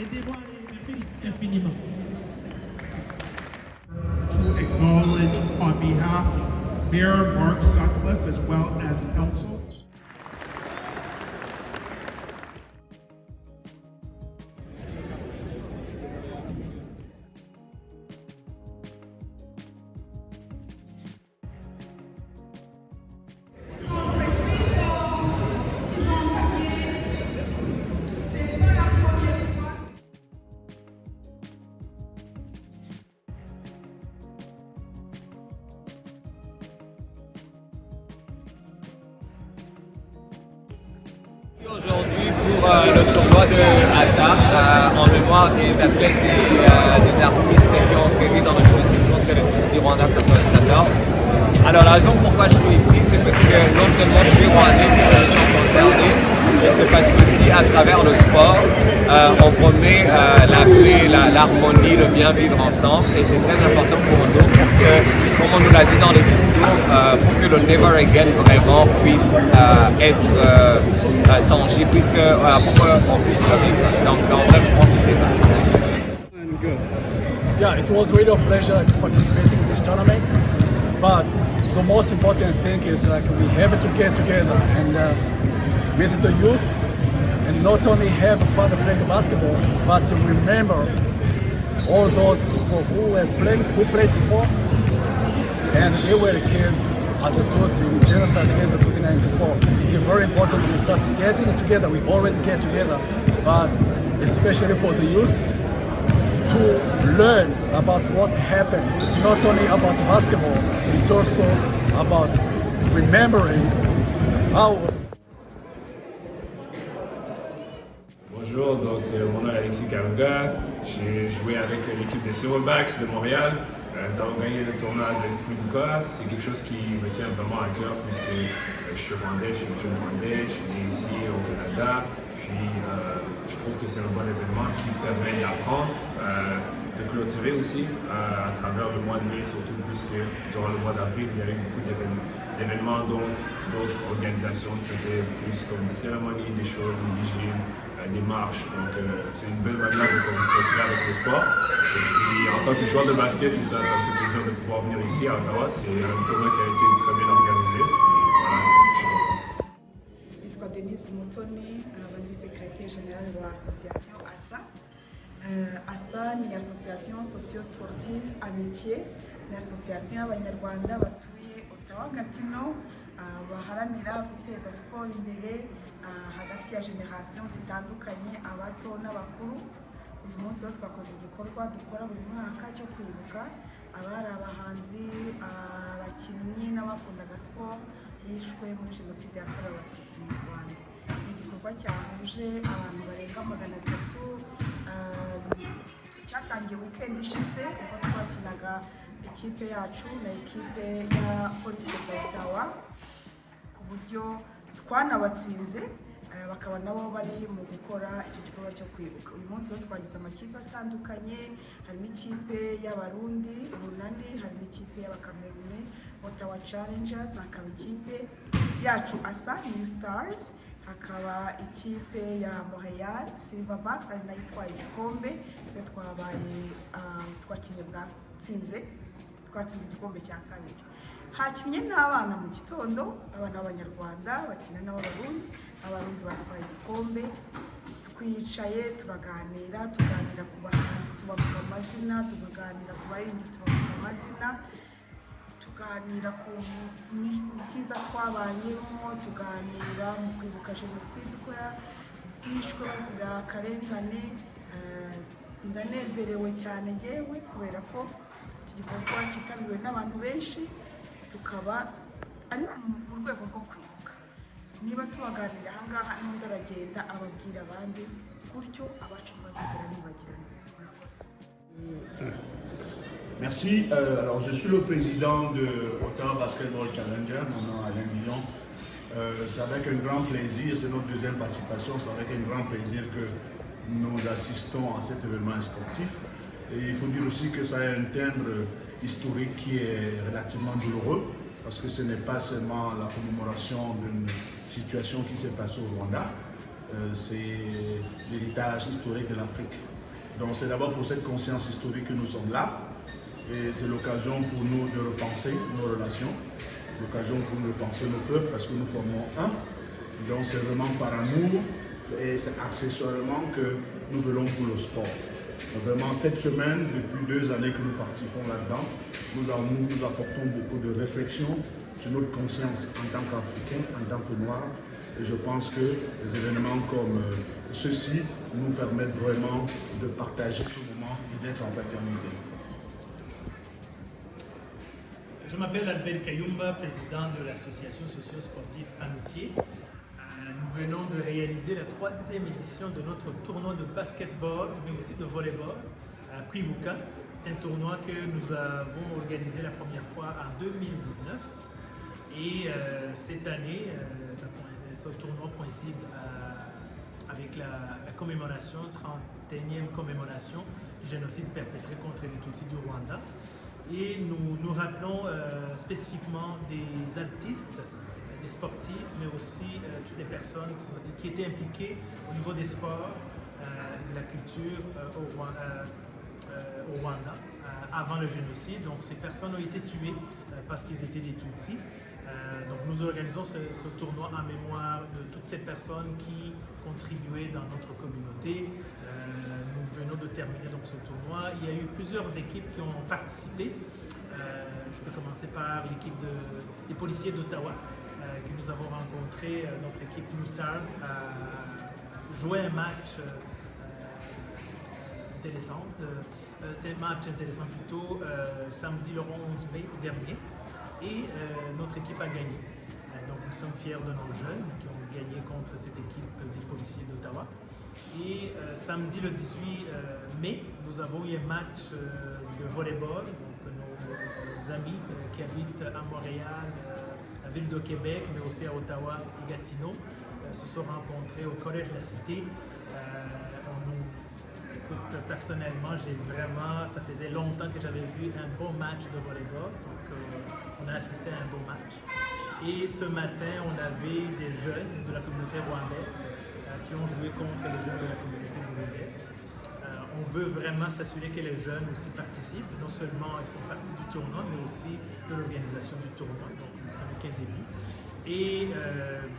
Aidez-moi et les féliciter infiniment. To acknowledge on behalf of Mayor Mark Sutcliffe as well as Council. Aujourd'hui pour le tournoi de Assa en mémoire des athlètes et des artistes qui ont péri dans le génocide contre les Tutsis du Rwanda 1994. Alors la raison pourquoi je suis ici, c'est parce que non seulement je suis rwandais, mais je me sens concerné, et c'est parce que si à travers le sport, on promet la paix, l'harmonie, le bien vivre ensemble, et c'est très important pour nous, pour que, comme on nous l'a dit dans les discours, pour que le Never Again vraiment puisse être tangible, pour qu'on puisse le vivre. Donc en bref, je pense que c'est ça. Yeah, it was really a pleasure participating in this tournament. But the most important thing is we have to get together and with the youth, and not only have fun playing basketball, but to remember all those people who played sport, and they were killed as a Tutsi in genocide against the Tutsi in 1994. It's very important we start getting together. We always get together, but especially for the youth, to learn about what happened. It's not only about basketball, it's also about remembering how. Bonjour, donc mon nom est Alexis Karuga. J'ai joué avec l'équipe des Silverbacks de Montréal. Nous avons gagné le tournoi de Fukuoka. C'est quelque chose qui me tient vraiment à cœur puisque je suis rwandais, je suis jeune rwandais, je suis né ici au Canada. Puis je trouve que c'est un bon événement qui permet d'apprendre, de clôturer aussi à travers le mois de mai, surtout puisque durant le mois d'avril, il y avait beaucoup d'événements, donc d'autres organisations qui étaient plus comme des cérémonies, des choses, des vigiles, des marches. Donc c'est une belle manière de clôturer avec le sport. Et puis en tant que joueur de basket, c'est ça, ça me fait plaisir de pouvoir venir ici à Ottawa. C'est un tournoi qui a été très bien organisé. Voilà, je suis content. Nitwa Denise Mutoni, ni secrétaire général de l'association ASA. ASA ni association socio-sportive amitié, ni association y'abanyarwanda batuye Ottawa Gatineau baharanira guteza siporo imbere hagati ya generation zitandukanye abato n'abakuru. Uyu munsi rero twakoze igikorwa dukora buri mwaka cyo kwibuka abari abahanzi, abakinnyi n'abakundaga siporo bishwe muri jenoside yakorewe abatutsi mu Rwanda. Ni igikorwa cyahuje abantu barenga 300, cyatangiye weekend ishize ubwo twakinaga ikipe yacu na ikipe ya Police d'Ottawa ku buryo twanabatsinze, bakaba nabo bari mu gukora icyo gikorwa cyo kwibuka. Uyu munsi rero twagize amakipe atandukanye, harimo ikipe y'Abarundi Urunani, harimo ikipe y'Abakamerune Ottawa Challengers, hakaba ikipe yacu ASA New Stars, hakaba ikipe ya Montreal Silverbacks ari nayo itwaye igikombe. Twe twabaye twakinnye twatsinze igikombe cya kabiri. Hakinnye n'abana mu gitondo, abana b'Abanyarwanda bakina n'Abarundi. Abarundi batwaye igikombe, twicaye turaganira ku bahanzi, tubavuga amazina, tukaganira ku baririmbyi, tubavuga amazina, tuganira ku byiza twabayemo, tuganira mu kwibuka jenoside uko yishwe bazira akarengane. Ndanezerewe cyane ngewe kubera ko iki gikorwa cyitabiriwe n'abantu benshi, tukaba ari mu rwego rwo kwibuka. Niba tubaganira aha ngaha n'undi aragenda ababwira abandi, gutyo abacu bazigera bibagirana. Murakoze. Merci. Alors, je suis le président de Ottawa Basketball Challenger, mon nom est Alain Millon. C'est avec un grand plaisir, c'est notre deuxième participation, c'est avec un grand plaisir que nous assistons à cet événement sportif. Et il faut dire aussi que ça a un timbre historique qui est relativement douloureux, parce que ce n'est pas seulement la commémoration d'une situation qui s'est passée au Rwanda, c'est l'héritage historique de l'Afrique. Donc c'est d'abord pour cette conscience historique que nous sommes là. Et c'est l'occasion pour nous de repenser nos relations, l'occasion pour nous de repenser nos peuples parce que nous formons un. Donc c'est vraiment par amour et c'est accessoirement que nous venons pour le sport. Donc vraiment cette semaine, depuis 2 années que nous participons là-dedans, nous apportons beaucoup de réflexion sur notre conscience en tant qu'Africains, en tant que Noirs. Et je pense que des événements comme ceux-ci nous permettent vraiment de partager ce moment et d'être en fraternité. Je m'appelle Albert Kayumba, président de l'association socio-sportive Amitié. Nous venons de réaliser la 3e édition de notre tournoi de basketball, mais aussi de volleyball à Kwibuka. C'est un tournoi que nous avons organisé la première fois en 2019. Et cette année, ce tournoi coïncide avec la commémoration, 31e commémoration du génocide perpétré contre les Tutsis du Rwanda. Et nous rappelons spécifiquement des artistes, des sportifs, mais aussi toutes les personnes qui étaient impliquées au niveau des sports et de la culture au Rwanda avant le génocide. Donc ces personnes ont été tuées parce qu'ils étaient des Tutsis. Donc nous organisons ce tournoi en mémoire de toutes ces personnes qui contribuaient dans notre communauté. Nous venons de terminer donc ce tournoi. Il y a eu plusieurs équipes qui ont participé. Je peux commencer par l'équipe des policiers d'Ottawa que nous avons rencontré. Notre équipe New Stars a joué un match intéressant. C'était un match intéressant plutôt samedi le 11 mai dernier. Et notre équipe a gagné. Donc nous sommes fiers de nos jeunes qui ont gagné contre cette équipe des policiers d'Ottawa. Et samedi le 18 mai, nous avons eu un match de volleyball. Donc nos amis qui habitent à Montréal, la ville de Québec, mais aussi à Ottawa et Gatineau, se sont rencontrés au Collège La Cité. Écoute, personnellement, ça faisait longtemps que j'avais vu un beau match de volleyball. Donc on a assisté à un beau match. Et ce matin, on avait des jeunes de la communauté rwandaise qui ont joué contre les jeunes de la communauté burundaise. On veut vraiment s'assurer que les jeunes aussi participent. Non seulement ils font partie du tournoi, mais aussi de l'organisation du tournoi. Donc nous sommes qu'un début. Et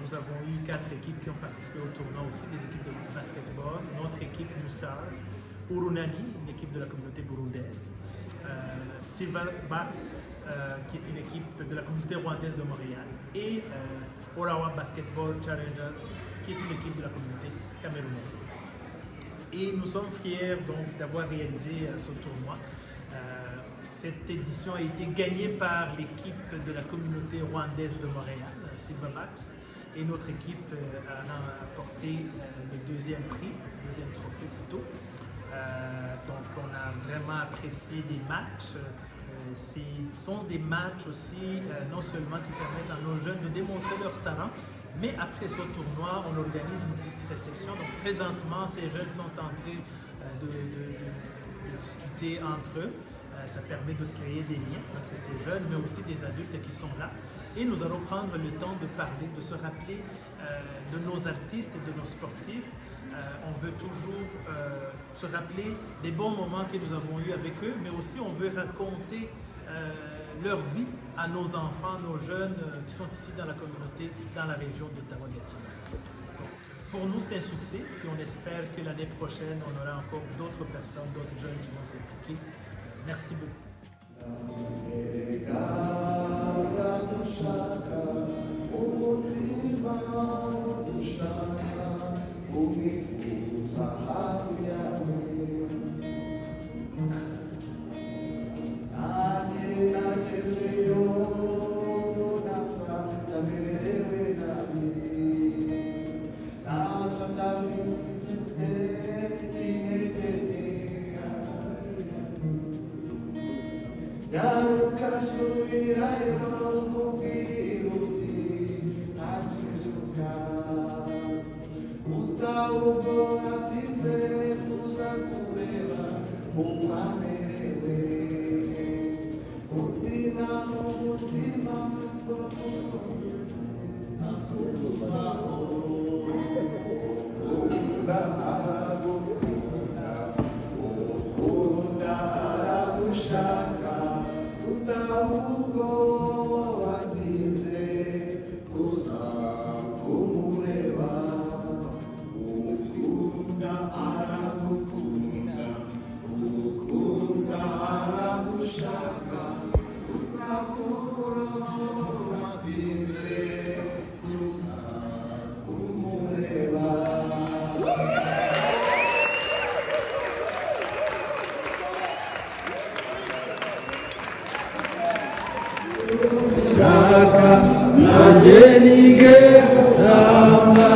nous avons eu 4 équipes qui ont participé au tournoi aussi, des équipes de basketball. Notre équipe New Stars, Urunani, une équipe de la communauté burundaise. Silver Bats, qui est une équipe de la communauté rwandaise de Montréal. Et Orawa Basketball Challengers, qui est une équipe de la communauté camerounaise. Et nous sommes fiers donc d'avoir réalisé ce tournoi. Cette édition a été gagnée par l'équipe de la communauté rwandaise de Montréal, Silverbacks, et notre équipe a remporté le 2e prix, le 2e trophée plutôt. Donc on a vraiment apprécié des matchs. Ce sont des matchs aussi non seulement qui permettent à nos jeunes de démontrer leur talent, mais après ce tournoi, on organise une petite réception. Donc présentement, ces jeunes sont en train de discuter entre eux. Ça permet de créer des liens entre ces jeunes, mais aussi des adultes qui sont là. Et nous allons prendre le temps de parler, de se rappeler de nos artistes et de nos sportifs. On veut toujours se rappeler des bons moments que nous avons eus avec eux, mais aussi on veut raconter leur vie à nos enfants, nos jeunes qui sont ici dans la communauté, dans la région d'Ottawa-Gatineau. Pour nous, c'est un succès, et on espère que l'année prochaine, on aura encore d'autres personnes, d'autres jeunes qui vont s'impliquer. Merci beaucoup. ushaka nanjye nige gutamba.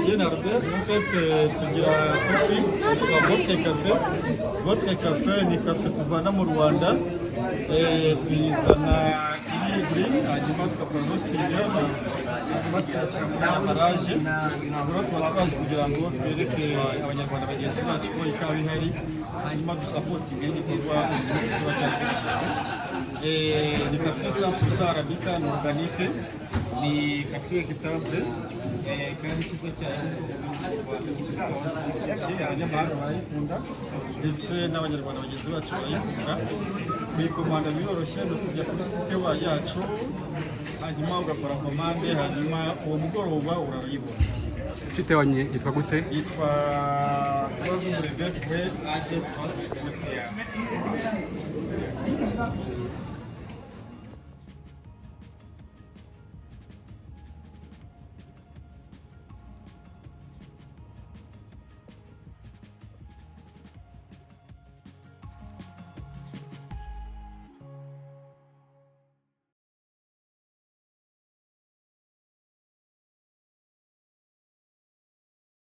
En fait, tugira kofi yitwa Votre Cafe. Votre Cafe ni kafe tuvana mu Rwanda, tuyizana iri green, hanyuma tukakora roasting, hanyuma tukashyira muri amaraje. Rero tuba twaje kugira ngo twereke abanyarwanda bagenzi bacu ko ikawa ihari, hanyuma dusapotinge n'igikorwa umunsi kiba cyateganyijwe. Ni kafe 100% arabica, ni organique, ni kafe equitable, kandi kiza cyane abanyamahanga barayikunda ndetse n'abanyarwanda bagenzi bacu barayikunda. Kuyikomanda biroroshye, ni ukujya kuri site yacu hanyuma ugakora komande, hanyuma uwo mugoroba urayibona. Site wanyu yitwa gute? Yitwa www.ade-trust.ca.